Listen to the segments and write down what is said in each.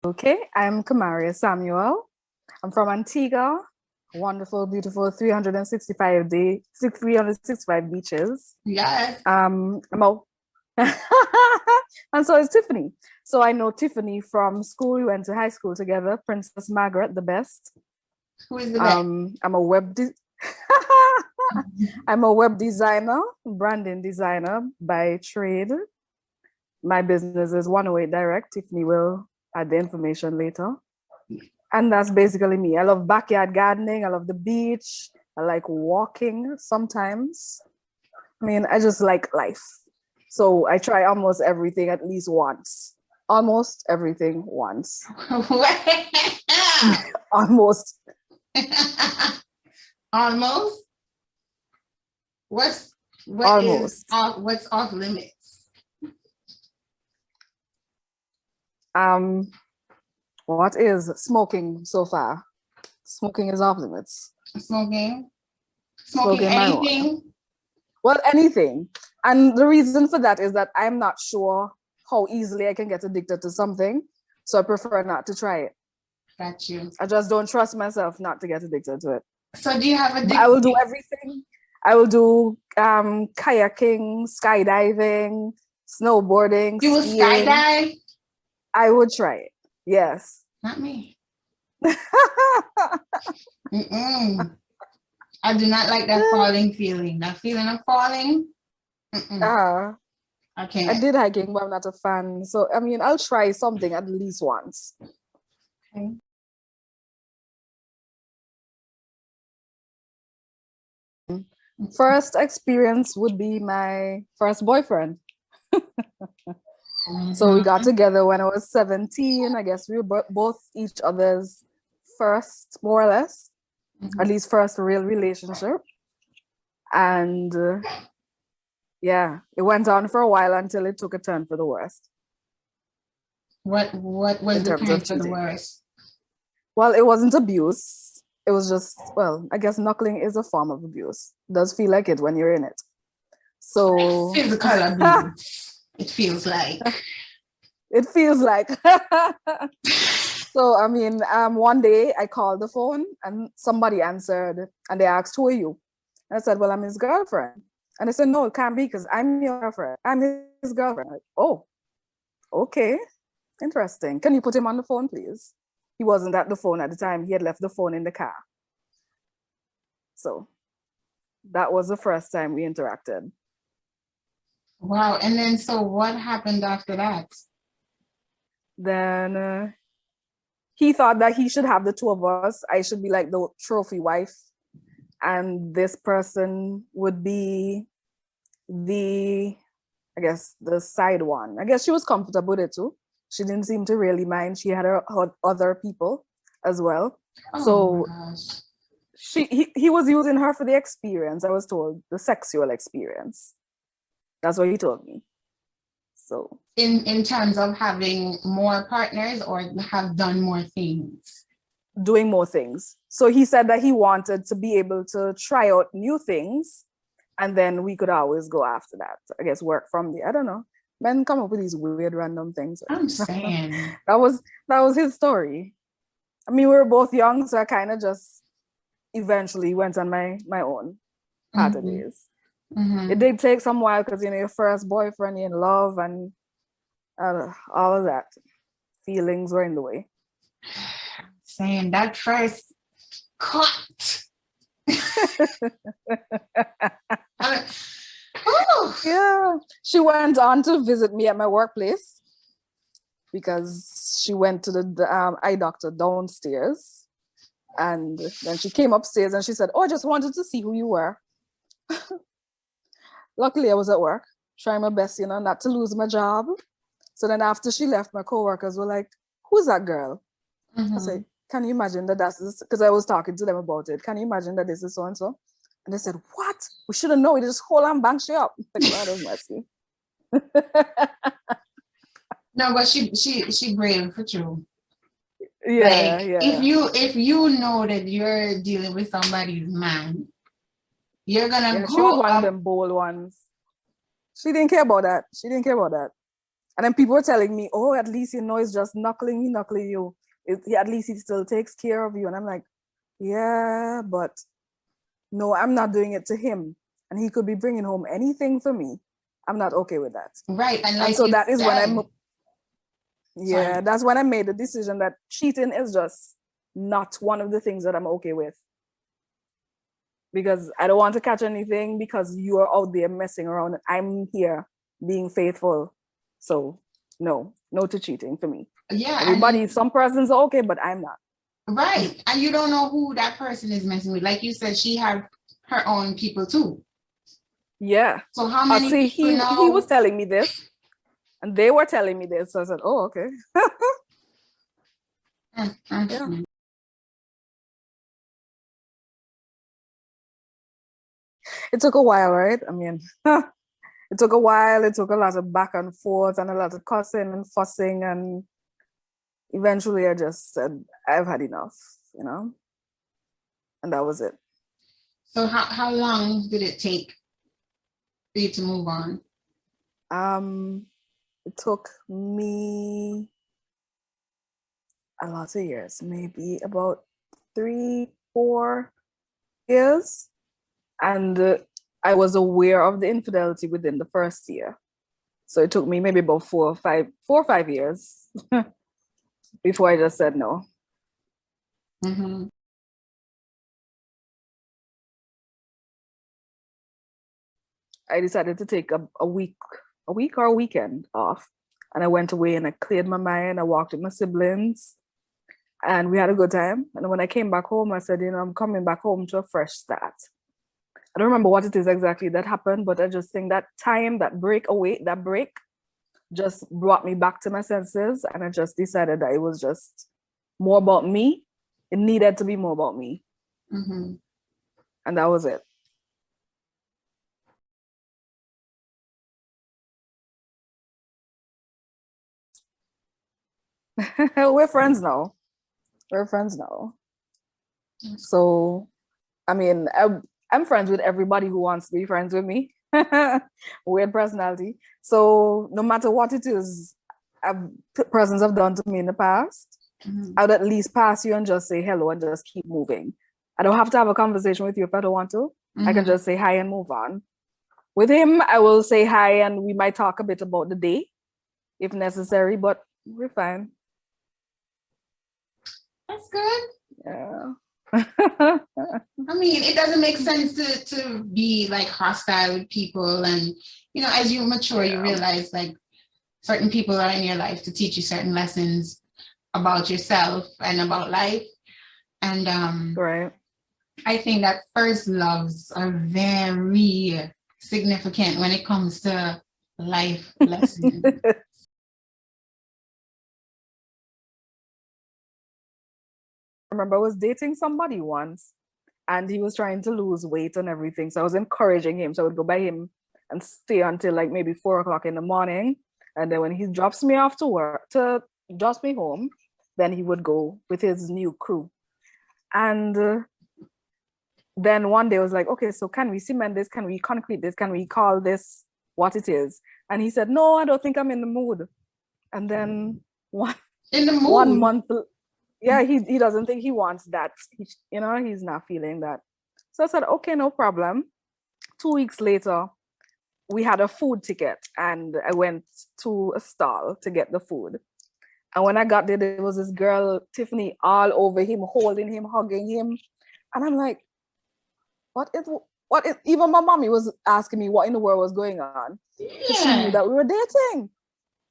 Okay, I'm Kamaria Samuel. I'm from Antigua. Wonderful, beautiful 365 beaches. Yes. I'm a and so is Tiffany. So I know Tiffany from school. We went to high school together. Princess Margaret, the best. Who is the best? I'm a I'm a web designer, branding designer by trade. My business is 108 Direct. Tiffany will add the information later. And that's basically me. I love backyard gardening. I love the beach. I like walking sometimes. I mean, I just like life. So I try almost everything at least once. Almost everything once. Almost. Almost. What's off limits? What is smoking so far? Smoking is off limits. Smoking Marijuana. anything. Well, anything. And the reason for that is that I'm not sure how easily I can get addicted to something. So I prefer not to try it. Got you. I just don't trust myself not to get addicted to it. So do you have addiction? I will do everything. I will do kayaking, skydiving, snowboarding. You will skydive? I would try it. Yes. Not me. I do not like that falling feeling. That feeling of falling. I can't. I did hiking, but I'm not a fan. So I mean, I'll try something at least once. Okay. First experience would be my first boyfriend. So we got together when I was 17. I guess we were both each other's first, more or less, at least first real relationship. And yeah, it went on for a while until it took a turn for the worst. What was the turn for the worst? Well, it wasn't abuse. It was just, well, I guess knuckling is a form of abuse. It does feel like it when you're in it. So physical abuse. It feels like. It feels like. So I mean, one day I called the phone and somebody answered and they asked, "Who are you?" And I said, "Well, I'm his girlfriend." And they said, "No, it can't be because I'm your girlfriend. I'm his girlfriend." Like, oh, okay, interesting. Can you put him on the phone, please? He wasn't at the phone at the time. He had left the phone in the car. So that was the first time we interacted. Wow. And then, so what happened after that? Then he thought that he should have the two of us. I should be like the trophy wife. And this person would be I guess, the side one. I guess she was comfortable with it too. She didn't seem to really mind. She had her other people as well. So he was using her for the experience, I was told, the sexual experience. That's what he told me. So in terms of having more partners or have done more things? Doing more things. So he said that he wanted to be able to try out new things and then we could always go after that. I guess work from the, I don't know. Men come up with these weird random things. I'm saying. that was his story. I mean, we were both young, so I kind of just eventually went on my own path of days. It did take some while because, you know, your first boyfriend, you're in love and all of that. Feelings were in the way. Saying that first cut. Yeah. She went on to visit me at my workplace because she went to the eye doctor downstairs. And then she came upstairs and she said, "Oh, I just wanted to see who you were." Luckily, I was at work, trying my best, you know, not to lose my job. So then after she left, my coworkers were like, "Who's that girl?" I said, "Can you imagine that that's this?" Because I was talking to them about it. "Can you imagine that this is so-and-so?" And they said, "What? We should have known. We just hold on, bang she up." Like, God have mercy. No, but she brave for true. Yeah, like, yeah. If you know that you're dealing with somebody's man, you're gonna go. She was one of them bold ones. She didn't care about that. And then people were telling me, oh, at least it's just knuckling you. At least he still takes care of you. And I'm like, yeah, but no, I'm not doing it to him. And he could be bringing home anything for me. I'm not okay with that. Right. And so that is when that's when I made the decision that cheating is just not one of the things that I'm okay with. Because I don't want to catch anything because you are out there messing around. I'm here being faithful. So no to cheating for me. Yeah. Some persons are okay, but I'm not. Right. And you don't know who that person is messing with. Like you said, she had her own people too. Yeah. So how many people know? He was telling me this and they were telling me this. So I said, oh, okay. Yeah. It took a while, right? I mean, it took a while. It took a lot of back and forth and a lot of cussing and fussing. And eventually I just said, I've had enough, and that was it. So how long did it take for you to move on? It took me a lot of years, maybe about 3-4 years. And I was aware of the infidelity within the first year. So it took me maybe about 4 or 5 years before I just said no. Mm-hmm. I decided to take a week or a weekend off. And I went away and I cleared my mind. I walked with my siblings and we had a good time. And when I came back home, I said, I'm coming back home to a fresh start. I don't remember what it is exactly that happened, but I just think that time, that break just brought me back to my senses. And I just decided that it was just more about me. It needed to be more about me. Mm-hmm. And that was it. We're friends now. So, I mean, I'm friends with everybody who wants to be friends with me. Weird personality. So no matter what it is persons have done to me in the past, Mm-hmm. I would at least pass you and just say hello and just keep moving. I don't have to have a conversation with you if I don't want to. Mm-hmm. I can just say hi and move on. With him, I will say hi and we might talk a bit about the day if necessary, but we're fine. That's good. Yeah. I mean, it doesn't make sense to be like hostile with people. And, as you mature, you realize like certain people are in your life to teach you certain lessons about yourself and about life. And right. I think that first loves are very significant when it comes to life lessons. I remember I was dating somebody once and he was trying to lose weight and everything. So I was encouraging him. So I would go by him and stay until like maybe 4:00 in the morning. And then when he drops me off to drops me home, then he would go with his new crew. And then one day I was like, okay, so can we cement this? Can we concrete this? Can we call this what it is? And he said, no, I don't think I'm in the mood. And then in the mood? 1 month, yeah, he doesn't think he wants that. He's not feeling that. So I said, okay, no problem. 2 weeks later, we had a food ticket and I went to a stall to get the food. And when I got there was this girl, Tiffany, all over him, holding him, hugging him. And I'm like, what is, even my mommy was asking me what in the world was going on. Yeah. She knew that we were dating.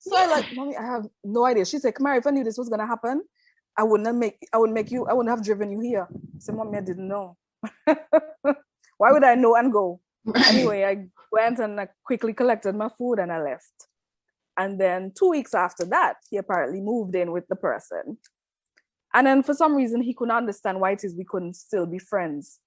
So I like, mommy, I have no idea. She said, Kamaria, if I knew this was going to happen, I wouldn't have driven you here. I said, mommy, I didn't know. Why would I know and go? Right. Anyway, I went and I quickly collected my food and I left. And then 2 weeks after that, he apparently moved in with the person. And then for some reason, he couldn't understand why it is we couldn't still be friends.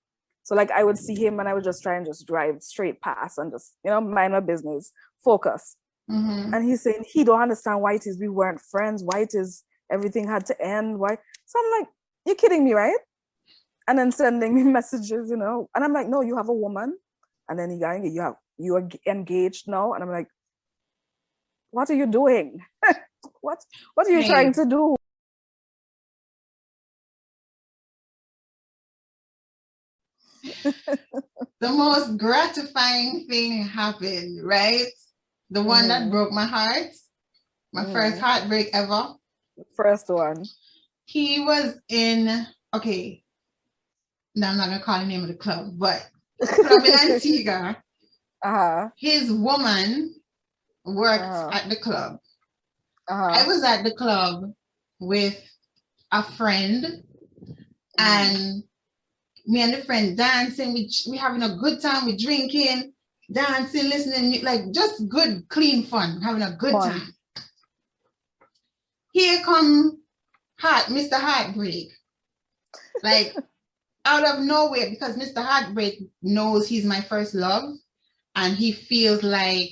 So like I would see him and I would just try and just drive straight past and just, mind my business, focus. Mm-hmm. And he's saying he don't understand why it is we weren't friends, why it is everything had to end, why. So I'm like, you're kidding me, right? And then sending me messages, and I'm like, no, you have a woman. And then you are engaged now. And I'm like, what are you doing? what are you Hey. trying to do? The most gratifying thing happened, right? The one that broke my heart, my first heartbreak ever. First one. He was in, okay, now I'm not gonna call the name of the club, but club in Antigua. His woman worked at the club. I was at the club with a friend, and me and the friend dancing. We having a good time. We drinking, dancing, listening, like just good, clean fun, having a good time. Here come Mr. Heartbreak, like out of nowhere, because Mr. Heartbreak knows he's my first love, and he feels like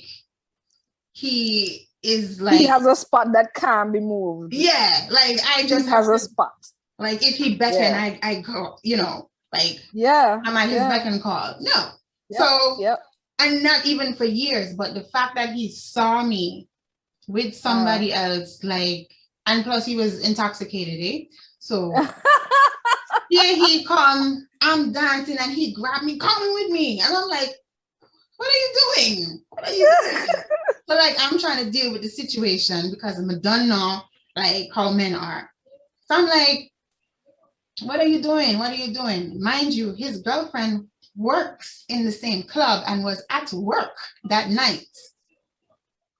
he is like, he has a spot that can be moved. Yeah, like I just has a spot. Like if he beckon, I go, you know, like I'm at his beck and call. No. And not even for years, but the fact that he saw me with somebody else, like, and plus he was intoxicated, eh? So here he come, I'm dancing, and he grabbed me, coming with me. And I'm like, what are you doing? What are you doing? But like, I'm trying to deal with the situation because I'm done now, like how men are. So I'm like, what are you doing? What are you doing? Mind you, his girlfriend works in the same club and was at work that night.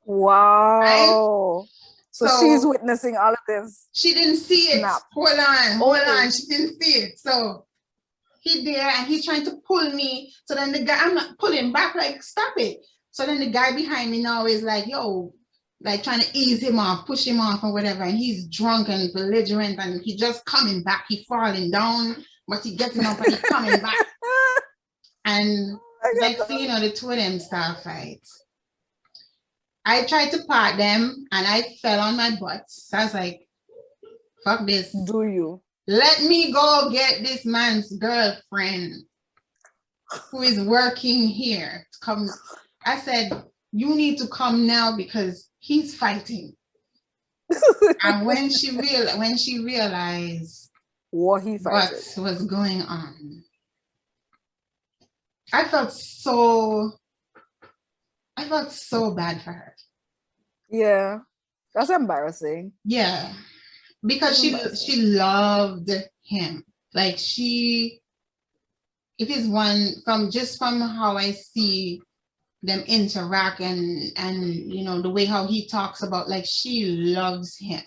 Wow. Right? So she's witnessing all of this. She didn't see it. Hold on. She didn't see it. So he there and he's trying to pull me. So then the guy, I'm not pulling back, like, stop it. So then the guy behind me now is like, yo, like trying to ease him off, push him off or whatever. And he's drunk and belligerent and he just coming back. He falling down, but he getting up and he coming back. And next thing you know, the two of them start fight. I tried to part them and I fell on my butt. So I was like, fuck this. Do you? Let me go get this man's girlfriend who is working here to come. I said, you need to come now because he's fighting. And when she realized what was going on, I felt so bad for her. Yeah, that's embarrassing. Yeah, because she loved him. Like it is one from how I see them interact and you know the way how he talks about, like, she loves him.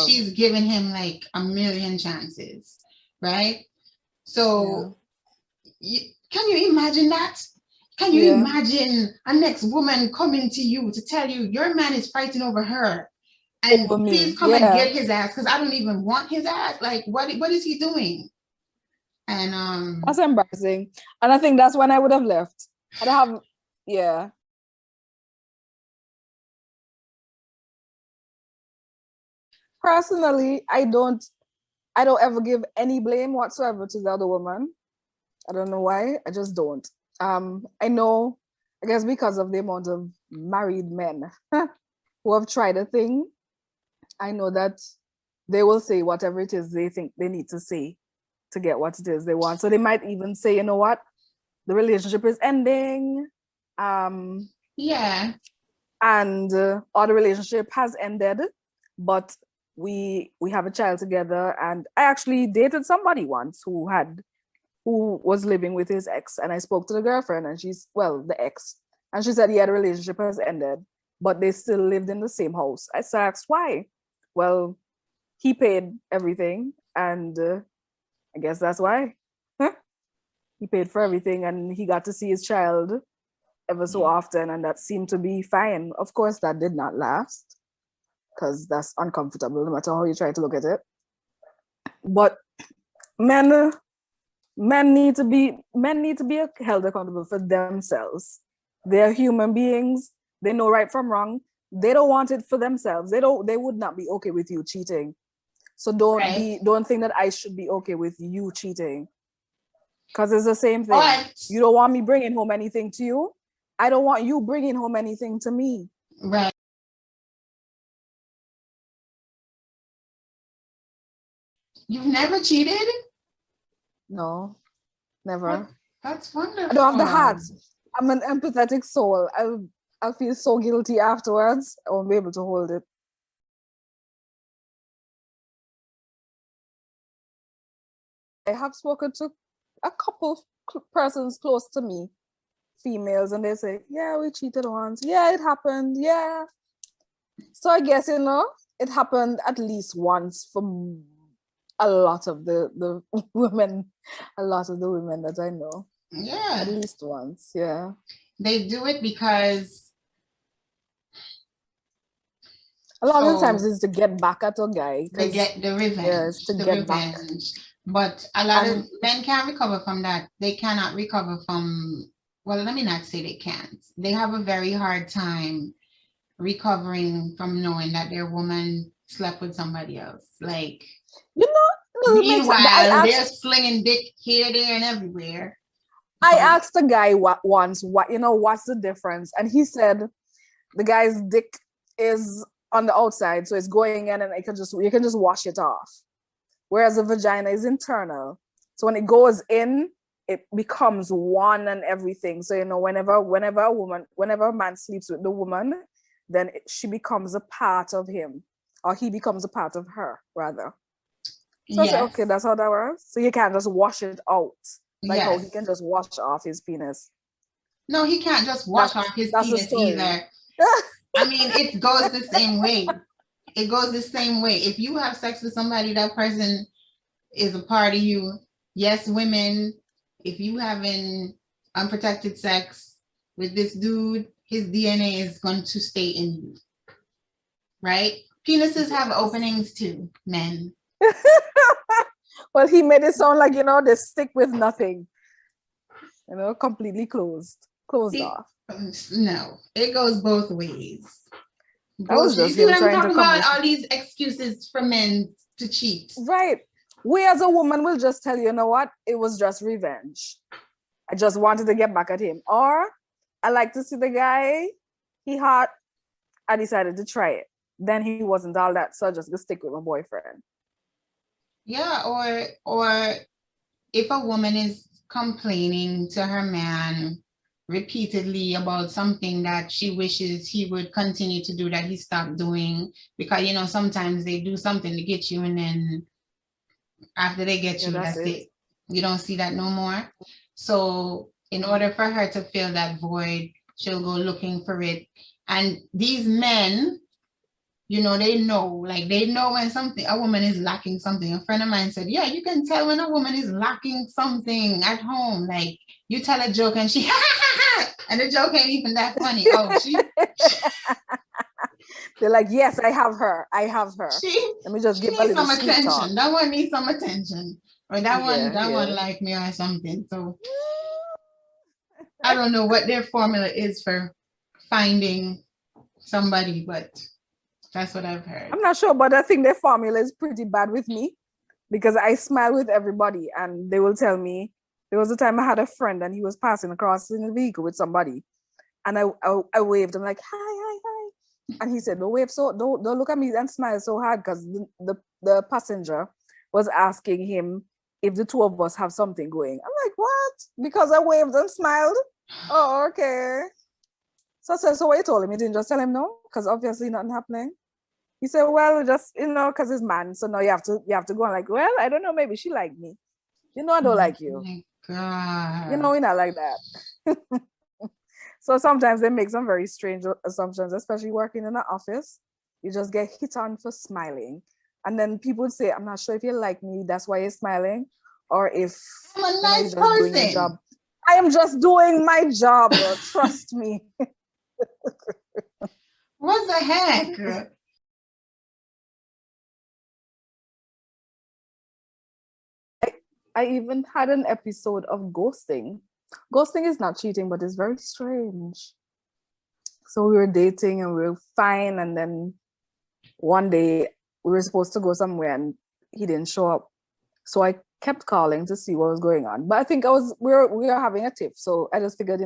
She's giving him like a million chances, right? So can you imagine that? Can you imagine a next woman coming to you to tell you your man is fighting over her and please come and get his ass because I don't even want his ass? Like what is he doing? And that's embarrassing. And I think that's when I would have left. I'd have Personally, I don't ever give any blame whatsoever to the other woman. I don't know why. I just don't. I know, I guess because of the amount of married men who have tried a thing, I know that they will say whatever it is they think they need to say to get what it is they want. So they might even say, you know what, the relationship is ending. And or the relationship has ended, but we have a child together. And I actually dated somebody once who was living with his ex, and I spoke to the girlfriend and the ex, and she said, yeah, the relationship has ended, but they still lived in the same house. I asked why. Well, he paid everything, and I guess that's why. He paid for everything, and he got to see his child ever so often, and that seemed to be fine. Of course, that did not last, because that's uncomfortable, no matter how you try to look at it. But men need to be held accountable for themselves. They're human beings. They know right from wrong. They don't want it for themselves. They would not be okay with you cheating. So don't think that I should be okay with you cheating, because it's the same thing. You don't want me bringing home anything to you. I don't want you bringing home anything to me. Right. You've never cheated? No, never. That's wonderful. I don't have the heart. I'm an empathetic soul. I'll feel so guilty afterwards. I won't be able to hold it. I have spoken to a couple persons close to me, females, and they say, yeah, we cheated once. Yeah, it happened. Yeah. So I guess, it happened at least once for a lot of the women, that I know. Yeah. At least once, yeah. They do it because a lot of times it's to get back at a guy. They get the revenge. Yes, to get back. But a lot of men can't recover from that. They cannot recover from, well, let me not say they can't. They have a very hard time recovering from knowing that their woman slept with somebody else. Like, meanwhile, they're slinging dick here, there, and everywhere. I asked the guy once, what's the difference? And he said the guy's dick is on the outside, so it's going in and you can just wash it off. Whereas the vagina is internal. So when it goes in, it becomes one and everything. So, whenever a man sleeps with the woman, then she becomes a part of him, or he becomes a part of her, rather. So yes. I said, okay, that's how that works. So you can't just wash it out. Like how he can just wash off his penis. No, he can't just wash off his penis either. I mean, it goes the same way. It goes the same way. If you have sex with somebody, that person is a part of you. Yes, women, if you having unprotected sex with this dude, his DNA is going to stay in you. Right? Penises have openings too, men. Well, he made it sound like, they stick with nothing. Completely closed off. No, it goes both ways. That was just you see what I'm talking about? All these excuses for men to cheat. Right. We as a woman will just tell you know what? It was just revenge. I just wanted to get back at him. Or I like to see the guy, he hot, I decided to try it. Then he wasn't all that, so I just go stick with my boyfriend. Yeah, or if a woman is complaining to her man repeatedly about something that she wishes he would continue to do that he stopped doing, because sometimes they do something to get you and then after they get you, that's it. You don't see that no more. So in order for her to fill that void, she'll go looking for it. And these men, they know when a woman is lacking something. A friend of mine said, yeah, you can tell when a woman is lacking something at home. Like you tell a joke and she, and the joke ain't even that funny. Oh, they're like, yes, I have her. Let me just give a little some attention. Talk. That one needs some attention. Or that one like me or something. So I don't know what their formula is for finding somebody, but that's what I've heard. I'm not sure, but I think their formula is pretty bad with me because I smile with everybody and they will tell me. There was a time I had a friend and he was passing across in a vehicle with somebody and I waved. I'm like, hi. And he said, don't wave don't look at me and smile so hard because the passenger was asking him if the two of us have something going. I'm like, what? Because I waved and smiled? Oh, okay. So I said, so what you told him? You didn't just tell him no? Because obviously nothing happening. He said, well, just, because it's man. So now you have to go and like, well, I don't know, maybe she liked me. I don't like you. Oh my God. We're not like that. So sometimes they make some very strange assumptions, especially working in an office. You just get hit on for smiling. And then people would say, I'm not sure if you like me, that's why you're smiling. Or if I'm a nice person. Doing your job. I am just doing my job, trust me. What the heck? I even had an episode of ghosting. Ghosting is not cheating, but it's very strange. So we were dating and we were fine. And then one day we were supposed to go somewhere and he didn't show up. So I kept calling to see what was going on. But I think we were having a tiff. So I just figured,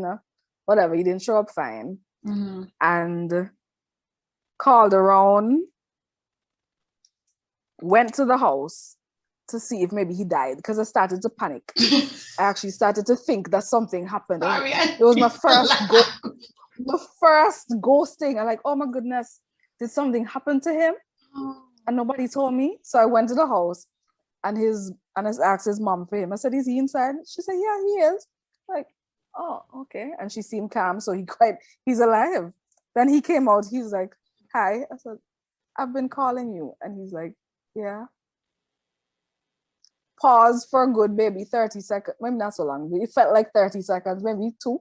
whatever, he didn't show up, fine. Mm-hmm. And called around, went to the house. to see if maybe he died because I started to panic. I actually started to think that something happened. Sorry, it was my first ghosting. I'm like, oh my goodness, did something happen to him? And nobody told me. So I went to the house and I asked his mom for him. I said, is he inside? She said, yeah, he is. Like, oh, okay. And she seemed calm, so he's alive. Then he came out, he was like, hi. I said, I've been calling you. And he's like, yeah. Pause for a good maybe 30 seconds, maybe not so long. It felt like 30 seconds, maybe 2.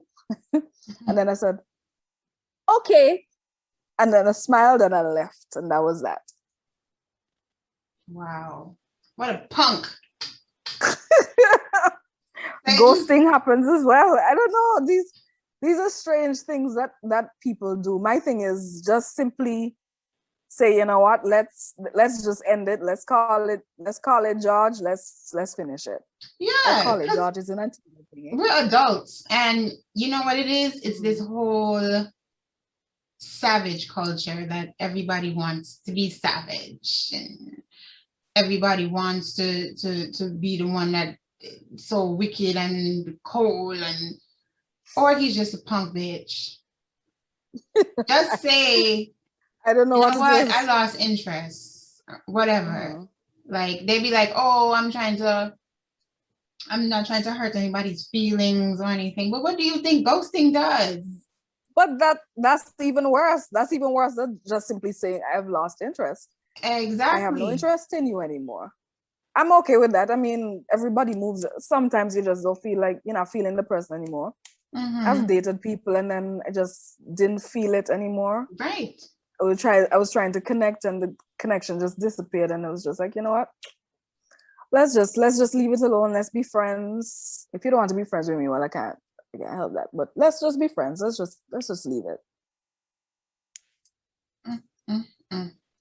And then I said, okay. And then I smiled and I left. And that was that. Wow. What a punk. Ghosting happens as well. I don't know. These are strange things that people do. My thing is just simply say, you know what, let's just end it. Let's call it George. Let's finish it. Yeah. Let's call it George. It's an activity. We're adults. And you know what it is? It's this whole savage culture that everybody wants to be savage, and everybody wants to be the one that so wicked and cold, or he's just a punk bitch. Just say, I don't know what I lost interest, whatever. Like they be like, oh, I'm not trying to hurt anybody's feelings or anything. But what do you think ghosting does? But that's even worse. That's even worse than just simply saying I've lost interest. Exactly. I have no interest in you anymore. I'm okay with that. I mean, everybody moves. Sometimes you just don't feel like you're not feeling the person anymore. I've dated people and then I just didn't feel it anymore. Right. I was trying to connect and the connection just disappeared, and it was just like, you know what? Let's just leave it alone. Let's be friends. If you don't want to be friends with me, well, I can't help that. But let's just be friends. Let's just leave it.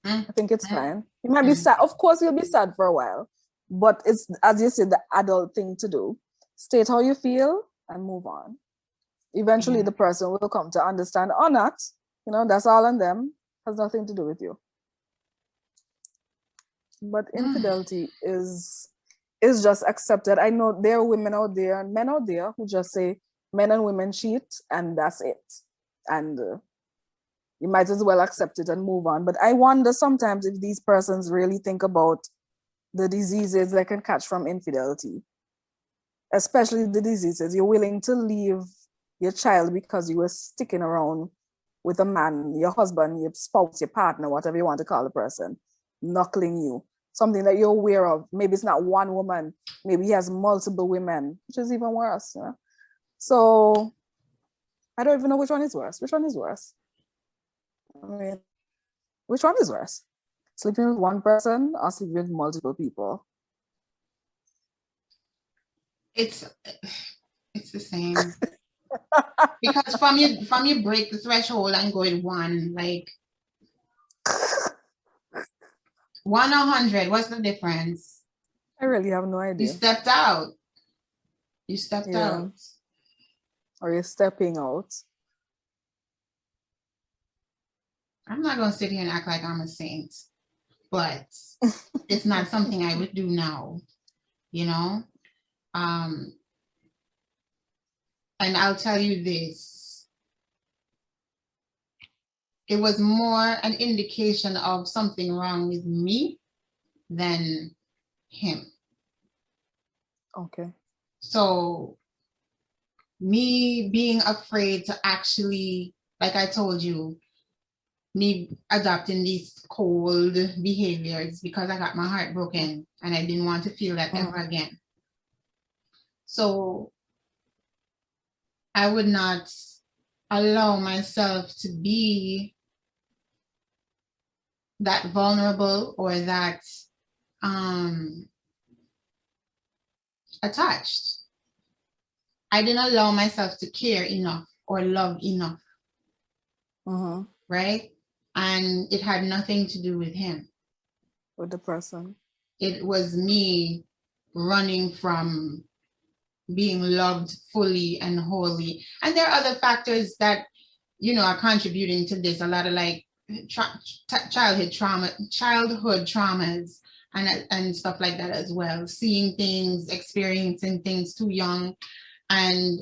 I think it's fine. You might be sad. Of course, you'll be sad for a while, but it's, as you said, the adult thing to do. State how you feel and move on. Eventually, the person will come to understand or not. You know, that's all on them. Has nothing to do with you. But infidelity is just accepted. I know there are women out there and men out there who just say men and women cheat and that's it. And you might as well accept it and move on. But I wonder sometimes if these persons really think about the diseases they can catch from infidelity, especially the diseases. You're willing to leave your child because you were sticking around with a man, your husband, your spouse, your partner, whatever you want to call the person, knuckling you. Something that you're aware of. Maybe it's not one woman. Maybe he has multiple women, which is even worse. You know? So I don't even know which one is worse. Which one is worse? I mean, which one is worse? Sleeping with one person or sleeping with multiple people? It's the same. Because from you break the threshold and go with one, like 1 or 100, what's the difference? I really have no idea. You stepped out. You stepped out. Or you're stepping out. I'm not going to sit here and act like I'm a saint, but it's not something I would do now, you know? And I'll tell you this. It was more an indication of something wrong with me than him. Okay. So me being afraid to actually, like I told you, me adopting these cold behaviors because I got my heart broken and I didn't want to feel that ever again. So I would not allow myself to be that vulnerable or that attached. I didn't allow myself to care enough or love enough. Right? And it had nothing to do with him. With the person. It was me running from being loved fully and wholly. And there are other factors that, you know, are contributing to this. A lot of like childhood traumas and stuff like that as well. Seeing things, experiencing things too young, and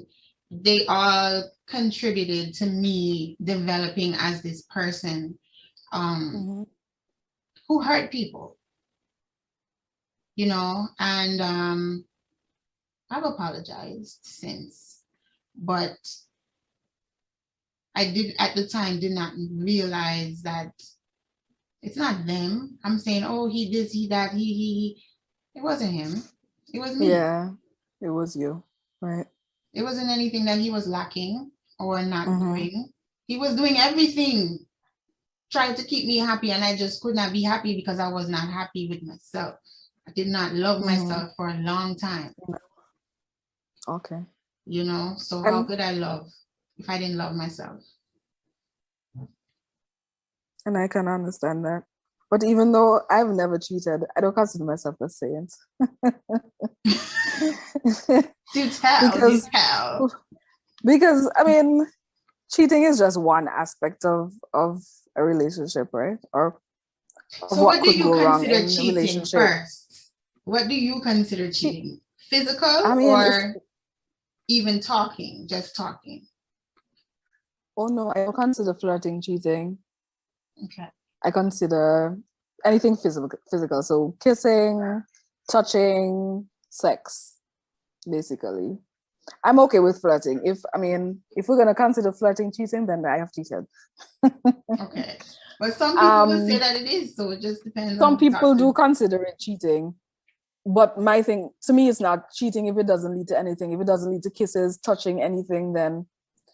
they all contributed to me developing as this person who hurt people, you know, and I've apologized since, but I did at the time did not realize that it's not them. I'm saying, oh, he this, he that, he. It wasn't him. It was me. Yeah, it was you, right? It wasn't anything that he was lacking or not doing. He was doing everything, trying to keep me happy, and I just could not be happy because I was not happy with myself. I did not love myself for a long time. Okay. You know, so how could I love if I didn't love myself? And I can understand that. But even though I've never cheated, I don't consider myself a saint. Do tell. Because I mean, cheating is just one aspect of a relationship, right? Or so what do you consider cheating first? What do you consider cheating? Physical, or even talking, just talking? Oh no, I don't consider flirting cheating. Okay. I consider anything physical. So kissing, touching, sex, basically. I'm okay with flirting. If we're gonna consider flirting cheating, then I have cheated. Okay. But some people will say that it is, so it just depends. Some people do consider it cheating. But my thing, to me, it's not cheating if it doesn't lead to anything. If it doesn't lead to kisses, touching, anything, then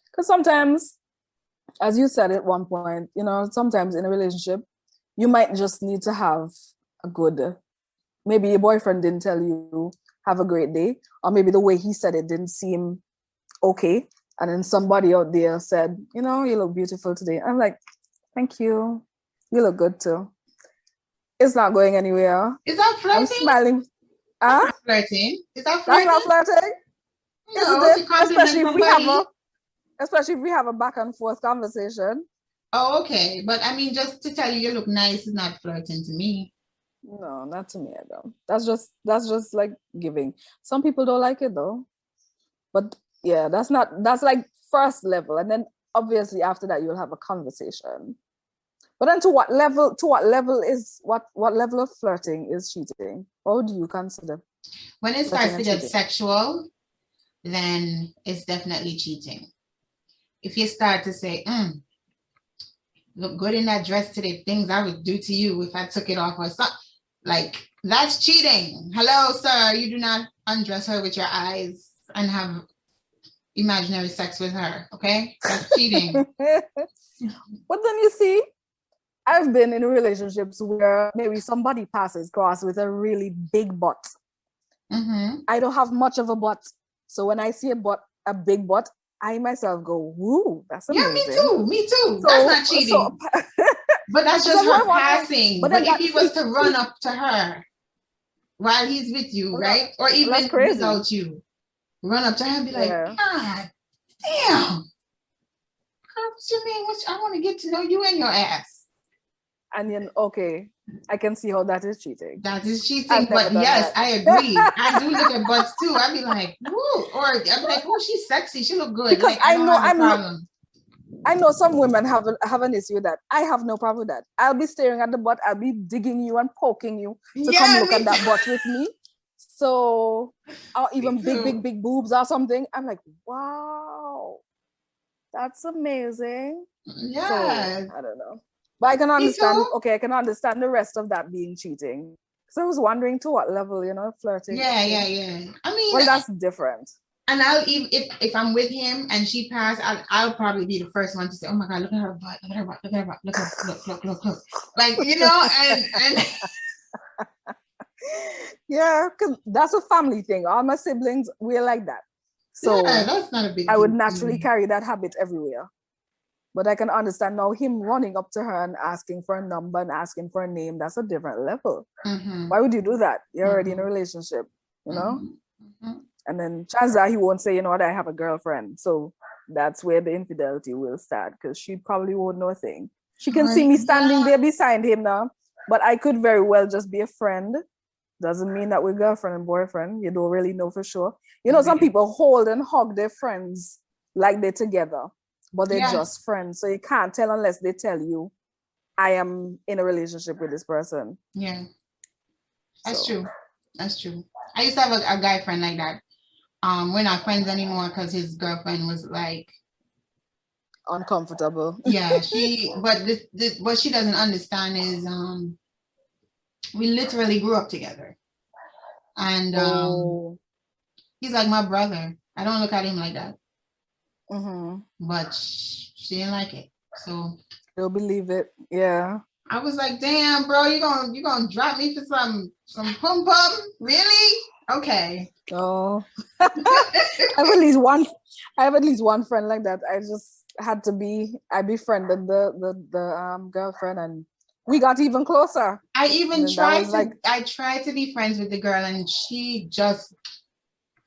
because sometimes, as you said at one point, you know, sometimes in a relationship, you might just need to have a good, maybe your boyfriend didn't tell you, have a great day, or maybe the way he said it didn't seem okay. And then somebody out there said, you know, you look beautiful today. I'm like, thank you. You look good too. It's not going anywhere. Is that flirting? I'm smiling. That's not flirting. Is that flirting? That's not flirting. No, isn't it? Especially if we have a back and forth conversation. Oh, okay. But I mean, just to tell you look nice is not flirting to me. No, not to me, I don't. That's just like giving. Some people don't like it though. But yeah, that's like first level. And then obviously after that you'll have a conversation. But then to what level what level of flirting is cheating? What do you consider? When it starts to get sexual, then it's definitely cheating. If you start to say, look good in that dress today, things I would do to you if I took it off or something, like that's cheating. Hello, sir, you do not undress her with your eyes and have imaginary sex with her, okay? That's cheating. But then you see, I've been in relationships where maybe somebody passes across with a really big butt. I don't have much of a butt. So when I see a big butt, I myself go, woo, that's amazing. Yeah, me too. So, that's not cheating. But that's just her passing. But if he was to run up to her while he's with you, right? Or even without you, run up to her and be like, God damn. What's your name? I want to get to know you and your ass. And then, okay, I can see how that is cheating. That is cheating, but yes, I agree. I do look at butts too. I'd be like, woo, or I'd be like, oh, she's sexy. She look good. Because like, I know some women have an issue with that. I have no problem with that. I'll be staring at the butt. I'll be digging you and poking you to come look at that butt with me. So, or even big boobs or something. I'm like, wow, that's amazing. Yeah. So, I don't know. But I can understand, I can understand the rest of that being cheating. So I was wondering to what level, you know, flirting. Yeah. I mean, well, that's different. And I'll even if I'm with him and she passed, I'll probably be the first one to say, "Oh my God, look at her butt! Look at her butt! Look at her butt! Look!" Like, you know, and yeah, because that's a family thing. All my siblings, we're like that. So yeah, that's not a big. I would naturally carry that habit everywhere. But I can understand now him running up to her and asking for a number and asking for a name. That's a different level. Why would you do that? You're already in a relationship, you know? And then chances are he won't say, you know what, I have a girlfriend. So that's where the infidelity will start, because she probably won't know a thing. She can see me standing there beside him now. But I could very well just be a friend. Doesn't mean that we're girlfriend and boyfriend. You don't really know for sure. You know, some people hold and hug their friends like they're together, but they're Yeah, just friends. So you can't tell unless they tell you, I am in a relationship with this person. yeah, that's So true. That's true. I used to have a guy friend like that. We're not friends anymore because his girlfriend was like, uncomfortable. yeah, but what she doesn't understand is, we literally grew up together. And Oh. he's like my brother. I don't look at him like that. Mm-hmm. But she didn't like it. So You'll believe it. Yeah. I was like, damn, bro, you gonna drop me for some pum pum? Really? Okay. Oh. I have at least one friend like that. I befriended the girlfriend and we got even closer. I tried to be friends with the girl and she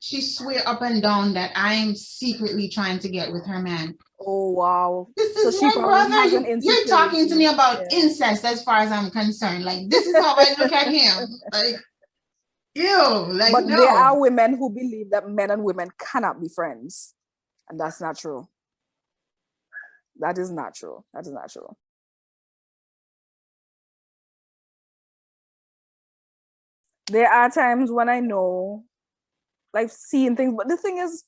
swear up and down that I'm secretly trying to get with her man. Oh wow. This is my brother. You're talking to me about incest as far as I'm concerned. Like, this is how I look at him. Like, ew. Like, but no. there are women who believe that men and women cannot be friends. And that's not true. That is not true. That is not true. There are times when I know, like seeing things, but the thing is,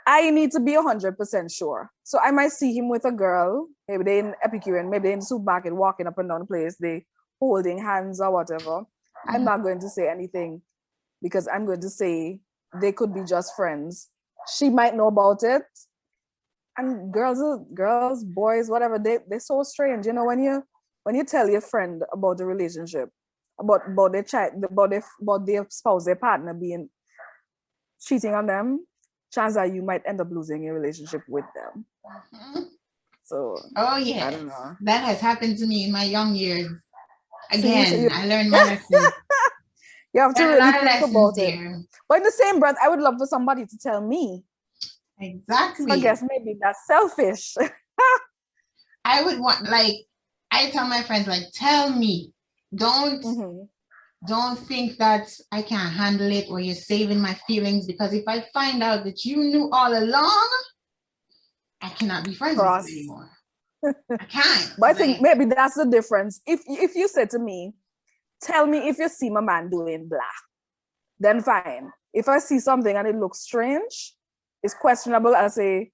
I need to be 100% sure. So I might see him with a girl, maybe they in Epicurean, maybe they in the supermarket walking up and down the place, they holding hands or whatever. I'm not going to say anything because I'm going to say they could be just friends. She might know about it. And girls, boys, whatever, they're so strange. You know, when you tell your friend about the relationship, about their child, about their spouse, their partner being cheating on them, chances are you might end up losing your relationship with them. So yeah, I don't know. That has happened to me in my young years. Again, I learned my lesson. You have to really think about it. But in the same breath, I would love for somebody to tell me. Exactly. So I guess maybe that's selfish. I would want, like, I tell my friends, like, tell me. Don't think that I can't handle it or you're saving my feelings, because if I find out that you knew all along, I cannot be friends with you anymore. I can't. But I think maybe that's the difference. If you said to me, tell me if you see my man doing blah, then fine. If I see something and it looks strange, it's questionable, I say,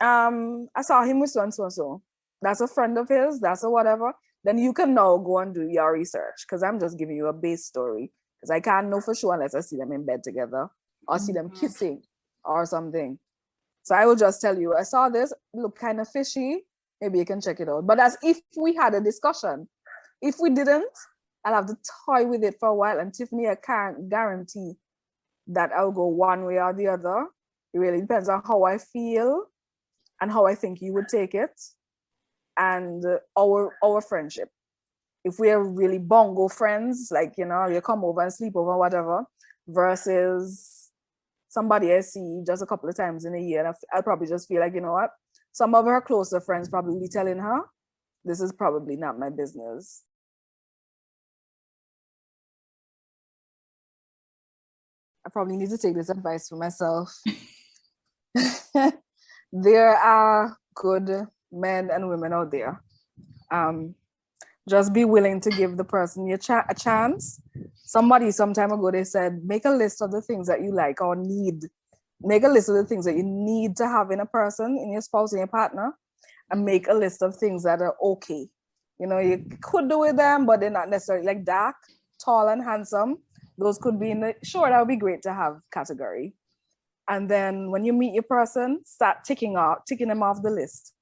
I saw him with so and so and so. That's a friend of his, that's a whatever. Then you can now go and do your research, because I'm just giving you a base story, because I can't know for sure unless I see them in bed together or see them kissing or something. So I will just tell you, I saw this, look kind of fishy, maybe you can check it out. But as if we had a discussion. If we didn't, I'll have to toy with it for a while. And Tiffany, I can't guarantee that I'll go one way or the other. It really depends on how I feel and how I think you would take it, and our friendship. If we're really bongo friends, like, you know, you come over and sleep over, whatever, versus somebody I see just a couple of times in a year, and I'll probably just feel like, you know what, some of her closer friends probably telling her, this is probably not my business. I probably need to take this advice for myself. There are good men and women out there. Just be willing to give the person a chance. Somebody some time ago, they said, make a list of the things that you like or need. Make a list of the things that you need to have in a person, in your spouse, in your partner, and make a list of things that are okay. You know, you could do with them, but they're not necessarily like dark, tall, and handsome. Those could be in the, sure, that would be great to have category. And then when you meet your person, start ticking them off the list.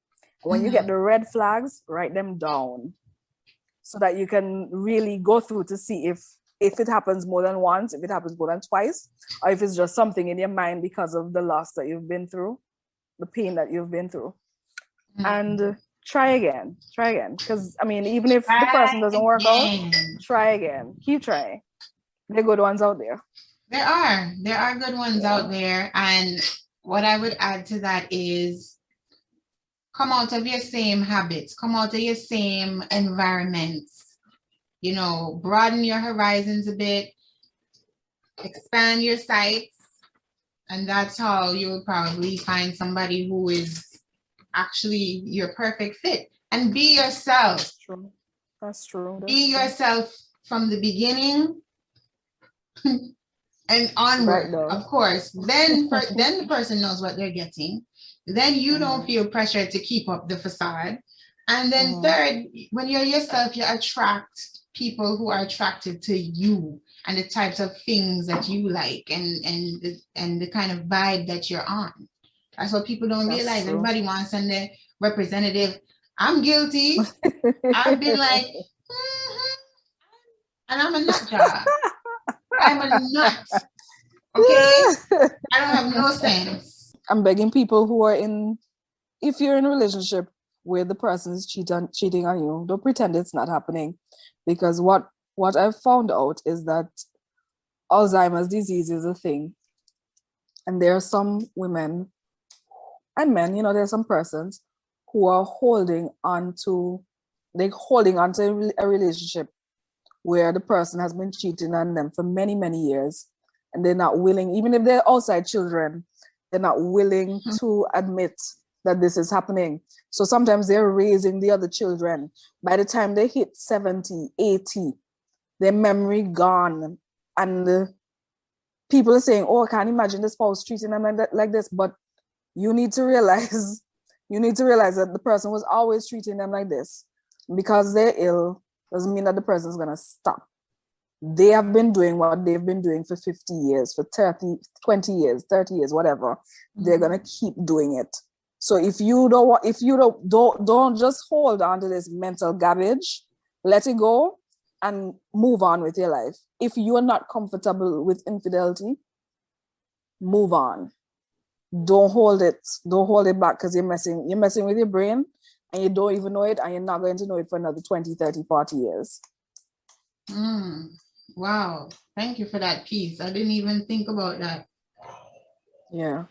When you get the red flags, write them down so that you can really go through to see if it happens more than once, if it happens more than twice, or if it's just something in your mind because of the loss that you've been through, the pain that you've been through. And try again. Because, I mean, even if the person doesn't work out, try again. Keep trying. There are good ones out there. There are good ones out there. And what I would add to that is, come out of your same habits, come out of your same environments. broaden your horizons a bit, expand your sights, and that's how you'll probably find somebody who is actually your perfect fit. And be yourself. That's true. That's true. Be yourself from the beginning and onward, Right, of course. Then the person knows what they're getting. Then you don't feel pressure to keep up the facade. And then third, when you're yourself, you attract people who are attracted to you and the types of things that you like and the kind of vibe that you're on. That's what people don't realize. True. Everybody wants to send their representative. I'm guilty. I've been like, and I'm a nut job. I'm a nut. Okay? I don't have no sense. I'm begging people who are if you're in a relationship where the person is cheating on you, don't pretend it's not happening. Because what I've found out is that Alzheimer's disease is a thing. And there are some women and men, there's some persons who are holding on to a relationship where the person has been cheating on them for many, many years. And they're not willing, even if they're outside children, they're not willing to admit that this is happening. So sometimes they're raising the other children. By the time they hit 70, 80, their memory gone. And people are saying, oh, I can't imagine the spouse treating them like this. But you need to realize that the person was always treating them like this. Because they're ill doesn't mean that the person is going to stop. They have been doing what they've been doing for 50 years, for 30, 20 years, 30 years, whatever. They're going to keep doing it. So if you don't just hold on to this mental garbage, let it go and move on with your life. If you're not comfortable with infidelity, move on. Don't hold it back, because you're messing with your brain and you don't even know it, and you're not going to know it for another 20, 30, 40 years. Wow. Thank you for that piece. I didn't even think about that. Yeah.